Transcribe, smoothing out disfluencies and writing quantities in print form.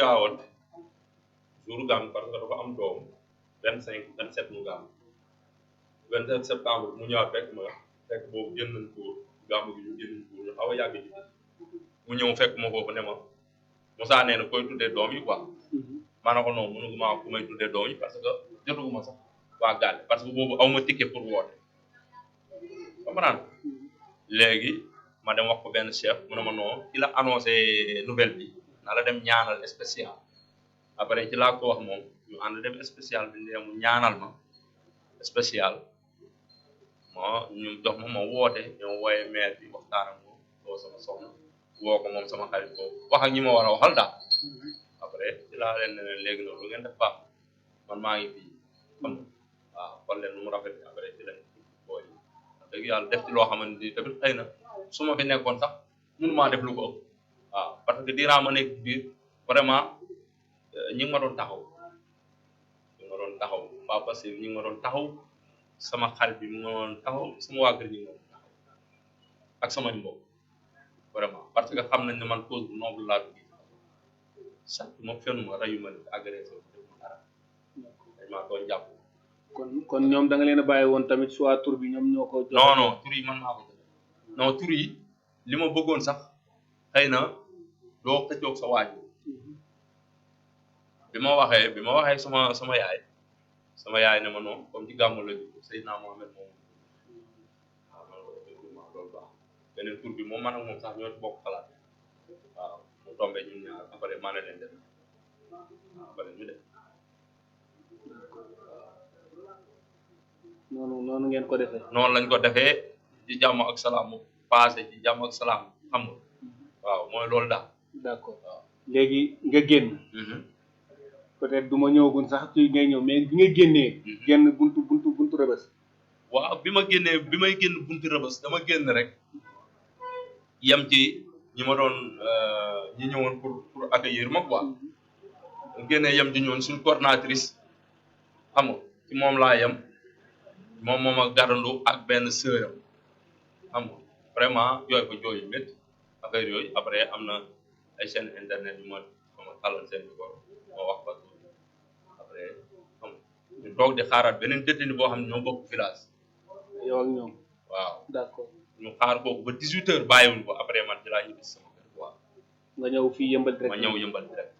Tiwaawan jour gàmm parce que dafa am doom 25 27 mu gàmm 27 septembre mu ñëwaat fekk boobu génn nañ Mbour gàmm gi ñu génn Mbour ñu xaw a yàgg ci mu ñëw fekk ma foofu ne ma Moussa nee na koy tuddee doom yi quoi ma ne ko non mënuguma ku may tuddee doom yi parce que jotuguma sax waa Gàlle parce que boobu aw ma ticket pour woote comprendre léegi ma dem wax ko benn chef mu ne ma non ki la annoncé nouvelle bi na la dem ñaanal spécial après ci laa ko wax moom ñu ànd dem spécial bi ne mu ñaanal ma spécial ñu jox ma woote ñoo wooyee maire bi waxtaan ak moom woo sama soxna woo ko moom sama xarit boobu wax ak ñi ma war a waxal daal après ci laa leen ne leen léegi noonu lu ngeen def baax man maa ngi fii xam nga waaw xool leen nu mu rafet après ci lañ booy dëgg yàlla def ci loo xamante ni tamit xëy na su ma fi nekkoon sax mënumaa def lu ko ëpp waaw parce que dinaa ma nekk biir vraiment ñi ngi ma doon taxaw pas parce que ñi ngi ma doon taxaw sama xarit bi mu ma doon taxaw sama waa kër ñi ngi ma doon taxaw ak samay mbokk vraiment parce que xam nañ ne man cause bu noble laa dugg sax ma fenuma rayuma ne agressé def ma dara dañ maa doon jàpp kon ñoom da nga leen a bàyyi woon tamit soit tur bi ñoom ñoo ko non tur yi man maa ko jël non tur yi li ma bëggoon sax xëy na doo xëccoog sa waaj bi ma waxee sama yaay ne ma noonu comme ci gàmmu la jóg Seydina Mohamed moom waaw man ko effectivement loolu baax beneen tur bi moom man ak moom sax ñoo bokk xalaat waaw mu tombé ñun ñaar après maa ne leen def après ñu def noonu ngeen ko defee noonu lañ ko defee ci jàmm ak salaam mu passé ci jàmm ak salaam xam nga waaw mooy loolu daal d'accord waaw léegi nga génn peut-être du ma ñëwagun sax ci ngay ñëw mais bi nga génnee génn buntu Rebeuss waaw bi may génn buntu Rebeuss dama génn rek yem ci ñi ma doon ñi ñëwoon pour accueillir ma quoi génnee yem ci ñoon suñ coordinatrice xam nga ci moom laa yem moom ak garandu ak benn sœuram xam nga vraiment yooyu ko jooyu métti affaire yooyu après am na ay chaîne internet yu ma xalal seen bi ko moo wax ba après xam nga ñu toog di xaaraat beneen détenu boo xam ne ñoo bokk village yow ak ñoom waaw d'accord ñu xaar kooku ba 18 heures bàyyiwuñ ko après man ci laa ñibbi sama kër quoi nga ñëw fii Yëmbal direct ma ñëw Yëmbal direct